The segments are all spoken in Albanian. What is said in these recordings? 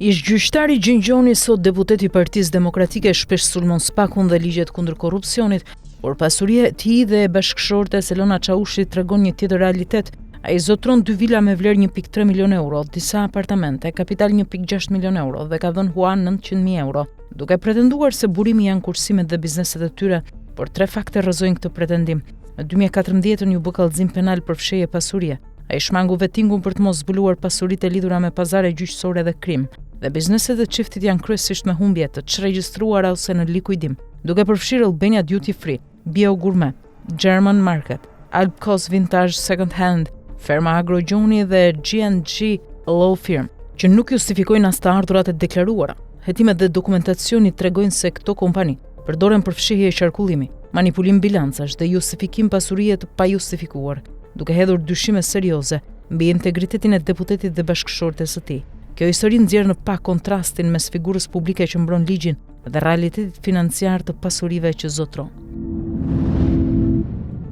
Ish gjyqtari Gjingjoni sot deputeti i Partisë Demokratike shpesh sulmon spakun dhe ligjet kundër korrupsionit, por pasuria e tij dhe e bashkëshortes Elona Çaushi tregon një tjetër realitet. Ai zotron 2 vila me vlerë 1.3 milion euro, disa apartamente, kapital 1.6 milion euro dhe ka dhënë hua 900.000 euro, duke pretenduar se burimi janë kursimet dhe bizneset e tyre, por 3 fakte rrëzojnë këtë pretendim. Në 2014 ju bë kallëzim penal për fshehje pasurie. Ai shmangu vettingun për të mos zbuluar pasuritë e lidhura me pazare gjyqësore dhe krim, dhe bizneset e çiftit janë kryesisht me humbje të çregjistruara ose në likuidim, duke përfshirë Albania Duty Free, Bio Gourmet, German Market, Alpcos Vintage Second Hand, Ferma Agrogjoni dhe G&G Law Firm, që nuk justifikojnë as të ardhurat e deklaruara. Hetimet dhe dokumentacioni tregojnë se këto kompani përdoren për fshehje e qarkullimi, manipulim bilancash dhe justifikim pasurie të pajustifikuar, duke hedhur dyshime serioze mbi integritetin e deputetit dhe bashkëshortes së tij. Kjo histori nxjerr në pak kontrastin mes figurës publike që mbron ligjin dhe realitetit financiar të pasurive që zotron.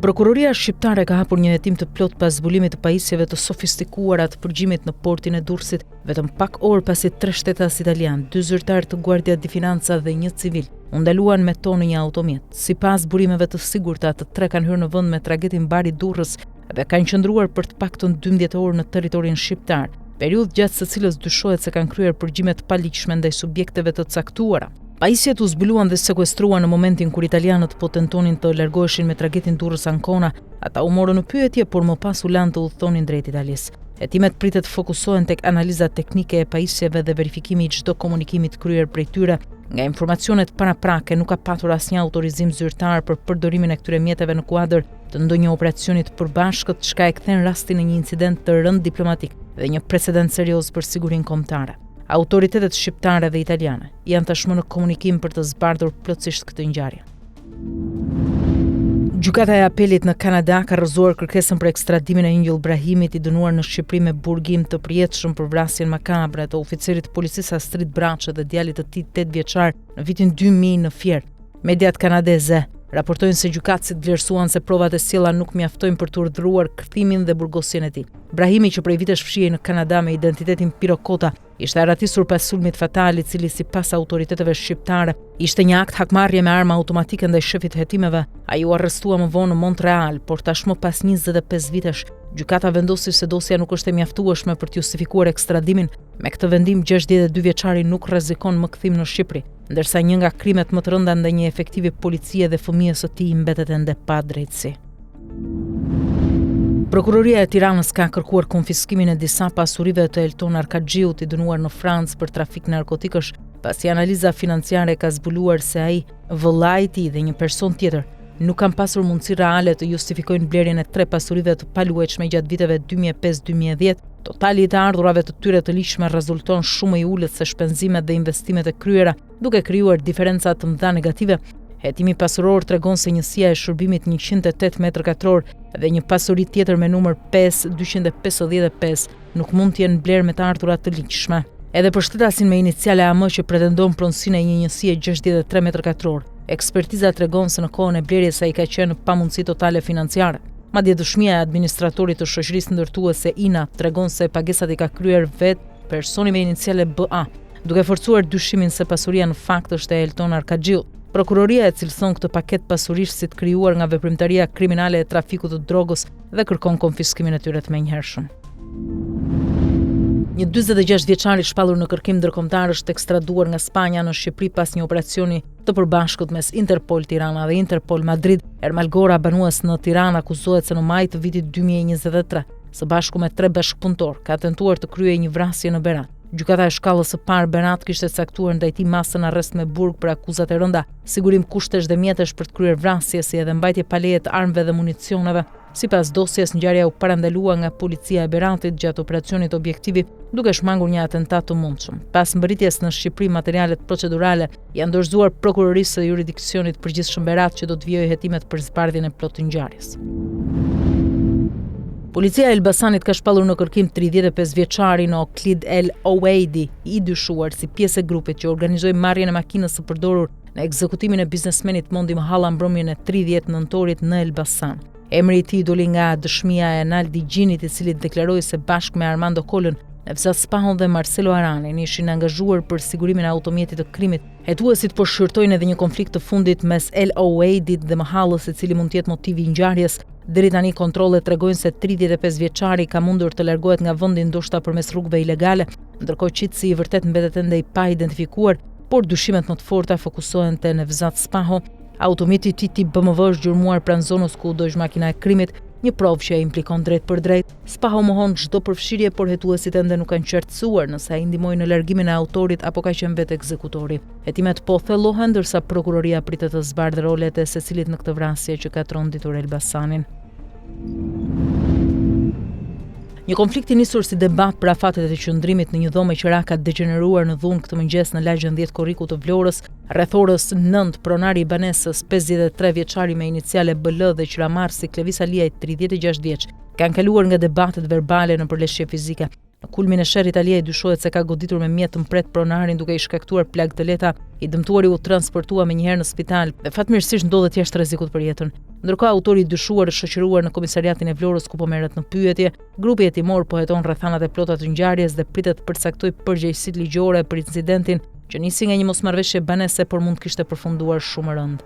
Prokuroria shqiptare ka hapur një hetim të plot pas zbulimit të pajisjeve të sofistikuara të përgjimit në portin e Durrësit, vetëm pak orë pasi 3 shtetas italian, 2 zyrtar të Guardia di Finanza dhe 1 civil u ndaluan me to në një automjet. Sipas burimeve të sigurta, të 3 kanë hyrë në vend me tragedin Bari Durrës dhe kanë qëndruar për të paktën 12 orë në territorin shqiptar, periudhë gjatë së cilës dyshohet se kanë kryer përgjime të paligjshme ndaj subjekteve të caktuara. Pajisjet u zbuluan dhe sekuestruan në momentin kur italianët po tentonin të largoheshin me tragedin Durrës Ancona. Ata u morën në pyetje, por më pas u lanë të udhëtonin drejt Italisë. Hetimet pritet fokusohen tek analiza teknike e pajisjeve dhe verifikimi i çdo komunikimi të kryer prej tyre. Nga informacionet paraprake nuk ka patur asnjë autorizim zyrtar për përdorimin e këtyre mjeteve në kuadër të ndonjë operacioni të përbashkët, çka e kthen rastin në një incident të rënd diplomatik dhe një precedent serioz për sigurinë kombëtare. Autoritetet shqiptare dhe italiane janë tashmë në komunikim për të zbardhur plotësisht këtë ngjarje. Gjykata e Apelit në Kanada ka rrëzuar kërkesën për ekstradimin e Ingjëll Brahimit, i dënuar në Shqipëri me burgim të përjetshëm për vrasjen makabre të oficerit të policisë Astrid Braçe dhe djalit të tij 8 vjeçar në vitin 2000 në Fier. Mediat kanadeze raportojnë se gjykatësit vlerësuan se provat e sjella nuk mjaftojnë për të urdhëruar kthimin dhe burgosjen e tij. Brahimi, që prej vitesh fshihej në Kanada me identitetin Pirokota, ishte arratisur pas sulmit fatal i cili sipas autoriteteve shqiptare ishte një akt hakmarrje me armë automatike ndaj shefit të hetimeve. Ai u arrestua më vonë në Montreal, por tashmë pas 25 vitesh, gjykata vendosi se dosja nuk është e mjaftueshme për të justifikuar ekstradimin. Me këtë vendim 62 vjeçari nuk rrezikon më kthim në Shqipëri, ndërsa një nga krimet më të rënda ndaj një efektivi policie dhe fëmijës së tij mbetet ende pa drejtësi. Prokuroria e Tiranës ka kërkuar konfiskimin e disa pasurive të Elton Arkaxhiut, i dënuar në Francë për trafik narkotikësh, pasi analiza financiare ka zbuluar se ai, vëllai i tij dhe një person tjetër nuk kanë pasur mundësi reale të justifikojnë blerjen e 3 pasurive të paluajtshme gjatë viteve 2005-2010. Totali i të ardhurave të tyre të ligjshme rezulton shumë i ulët se shpenzimet dhe investimet e kryera, duke krijuar diferenca të mëdha negative. Hetimi pasuror tregon se njësia e shërbimit 108 m2 dhe një pasuri tjetër me numër 5255 nuk mund të jenë blerë me të ardhurat të ligjshme. Edhe për shtetasin me iniciale AM që pretendon pronësinë e një njësie 63 m2, ekspertiza tregon se në kohën e blerjes ai ka qenë pa mundësi totale financiare. Madje dëshmia e administratorit të shoqërisë ndërtuese INA tregon se pagesat i ka kryer vetë personi me iniciale BA, duke forcuar dyshimin se pasuria në fakt është e Elton Arkaxhiut. Prokuroria e cilëson këtë paket pasurish si të krijuar nga veprimtaria kriminale e trafikut të drogës dhe kërkon konfiskimin e tyre të menjëhershëm. Një 46 vjeçar i shpallur në kërkim ndërkombëtar është ekstraduar nga Spanja në Shqipëri pas një operacioni të përbashkët mes Interpol Tirana dhe Interpol Madrid. Ermalgora, banues në Tiranë, akuzohet se në maj të vitit 2023, së bashku me 3 bashkëpunëtor, ka tentuar të kryejë një vrasje në Berat. Gjykata e shkallës së parë Berat kishte caktuar ndaj tij masën arrest me burg për akuzat e rënda, sigurim kushtesh dhe mjetesh për të kryer vrasje, si edhe mbajtje pa leje të armëve dhe municioneve. Sipas dosjes, ngjarja u parandalua nga policia e Beratit gjatë operacionit Objektivi, duke shmangur një atentat të mundshëm. Pas mbërritjes në Shqipëri, materialet procedurale janë dorëzuar prokurorisë së jurisdiksionit përgjithshëm Berat, që do të vijojë hetimet për zbardhjen e plotë të ngjarjes. Policia e Elbasanit ka shpallur në kërkim 35 vjeçarin Oklid El Oweidi, i dyshuar si pjesë e grupit që organizoi marrjen e makinës së përdorur në ekzekutimin e biznesmenit Mondi Mahalla mbrëmjen e 30 nëntorit në Elbasan. Emri i tij doli nga dëshmia e Naldi Gjinit, i cili deklaroi se bashkë me Armando Kolën Nevzat Spahon dhe Marcelo Aranin ishin angazhuar për sigurimin e automjetit të krimit. Hetuesit po shqyrtojnë edhe një konflikt të fundit mes El Oweidit dhe Mahallës, i cili mund të jetë motivi i ngjarjes. Deri tani kontrollet tregojnë se 35 vjeçari ka mundur të largohet nga vendi ndoshta përmes rrugëve ilegale, ndërkohë qitësi i vërtet mbetet ende i pa identifikuar, por dyshimet më të forta fokusohen te Nevzat Spaho. Automjeti i tij tip BMW është gjurmuar pranë zonës ku do ishte makina e krimit, një provë që e implikon drejt për drejt. Spaho mohon çdo përfshirje, por hetuesit ende nuk kanë qartësuar nëse ai ndihmoi në largimin e autorit apo ka qenë vetë ekzekutori. Hetimet po thellohen ndërsa prokuroria pritet të zbardhë rolet e secilit në këtë vrasje që katron ditur Elbasanin. Një konflikt i nisur si debat për afatet e qëndrimit në një dhomë që ka degeneruar në dhunë këtë mëngjes në lagjën 10 Korriku të Vlorës, rreth orës 9 pronari i banesës 53 vjeçari me iniciale BL dhe qyramar si Klevis Aliaj 36 vjeç kanë kaluar nga debatet verbale në përleshje fizike. Në kulmin e sherrit Aliaj dyshohet se ka goditur me mjet të mpret pronarin duke i shkaktuar plagë të lehta. I dëmtuari u transportua menjëherë në spital dhe fatmirësisht ndodhet jashtë rrezikut për jetën. Ndërkohë autori i dyshuar është shoqëruar në komisariatin e Vlorës ku po merret në pyetje. Grupi hetimor po heton rrethanat e plota të ngjarjes dhe pritet të përcaktojë përgjegjësitë ligjore për incidentin që nisi nga një mosmarrëveshje banese por mund të kishte përfunduar shumë rënd.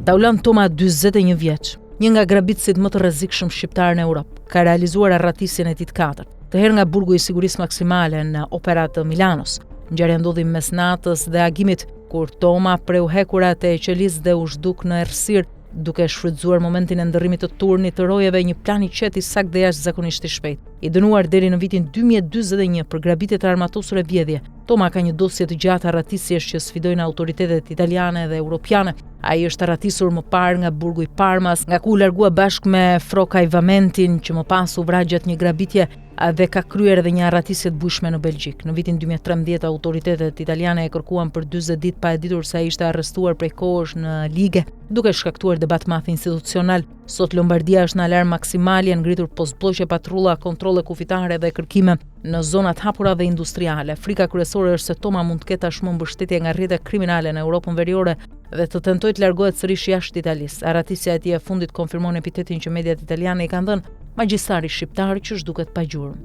Taulan Toma, 41 vjeç, një nga grabitësit më të rrezikshëm shqiptar në Europë, ka realizuar arratisjen e tij të katërt, të herë nga burgu i sigurisë maksimale në Opera të Milanos. Ngjarja ndodhi mes natës dhe agimit, kur Toma preu hekurat e qelis dhe u zhduk në errësirë, duke shfrytzuar momentin e ndërrimit të turnit të rojeve një plan i qetë i saktë dhe jashtëzakonisht i shpejtë. I dënuar deri në vitin 2041 për grabitje të armatosur e vjedhje, Toma ka një dosje të gjatë arratisjesh që sfidojnë autoritetet italiane dhe europiane. Ai është arratisur më parë nga burgu i Parmas, nga ku u largua bashkë me Froka Ivamentin, që më pas u vra gjatë një grabitje dhe ka kryer edhe një arratisje të bujshme në Belgjik. Në vitin 2013 autoritetet italiane e kërkuan për 40 ditë pa e ditur se ai ishte arrestuar prej kohësh në ligë, duke shkaktuar debat madh institucional. Sot Lombardia është në alarm maksimal, janë ngritur postbllogje, patrulla, kontrolle kufitare dhe kërkime në zonat hapura dhe industriale. Frika kryesore është se Toma mund të ketë tashmë mbështetje nga rrjetet kriminale në Europën Veriore dhe të tentojë të largohet sërish jashtë Italisë. Arratisja e tij e fundit konfirmon epitetin që mediat italiane i kanë dhënë magjistari shqiptar që zhduket pa gjurmë.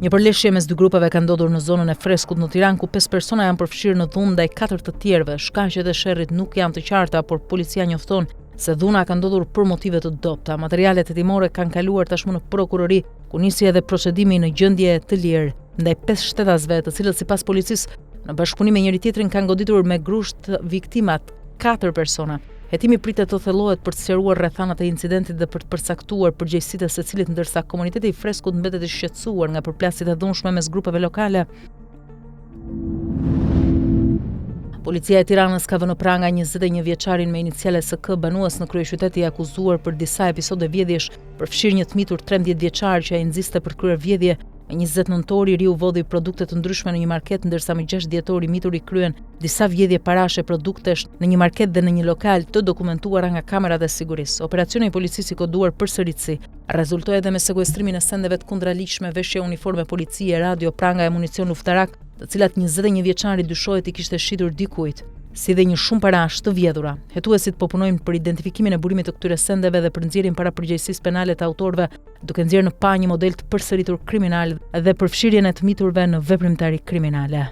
Një përleshje mes dy grupeve ka ndodhur në zonën e Freskut në Tiranë, ku 5 persona janë përfshirë në dhunë ndaj 4 të tjerëve. Shkaqet e sherrit nuk janë të qarta, por policia njofton se dhuna ka ndodhur për motive të dobta. Materialet hetimore kanë kaluar tashmë në prokurori, ku nisi edhe procedimi në gjendje të lirë ndaj 5 shtetasve, të cilët sipas policisë në bashkëpunim me njëri tjetrin kanë goditur me grusht viktimat 4 persona. Hetimi pritet të thellohet për të sqaruar rrethanat e incidentit dhe për të përcaktuar përgjegjësitë e secilit, ndërsa komuniteti i Freskut mbetet i shqetësuar nga përplasjet e dhunshme mes grupeve lokale. Policia e Tiranës ka vënë pranga 21 vjeçarin me iniciale SK, banues në kryeqytet, i akuzuar për disa episode vjedhjesh, përfshirë një të mitur 13 vjeçar që ai nxiste për kryer vjedhje. Me 20 nëntori i riu vodhi produkte të ndryshme në një market, ndërsa me 6 dhjetor i mitur i kryen disa vjedhje parashe produktesh në një market dhe në një lokal të dokumentuara nga kamerat e sigurisë. Operacioni i policisë i koduar përsëritsi rezultoi edhe me sekuestrimin e sendeve të kundërligjshme, veshje uniforme policie, radio, pranga e municion luftarak, të cilat 21 vjeçari dyshohet i kishte shitur dikujt, si dhe një shumë parash të vjedhura. Hetuesit po punojnë për identifikimin e burimit të këtyre sendeve dhe për nxjerrjen para përgjegjësisë penale të autorëve, duke nxjerrë në pa një model të përsëritur kriminal dhe përfshirjen e të miturve në veprimtari kriminale.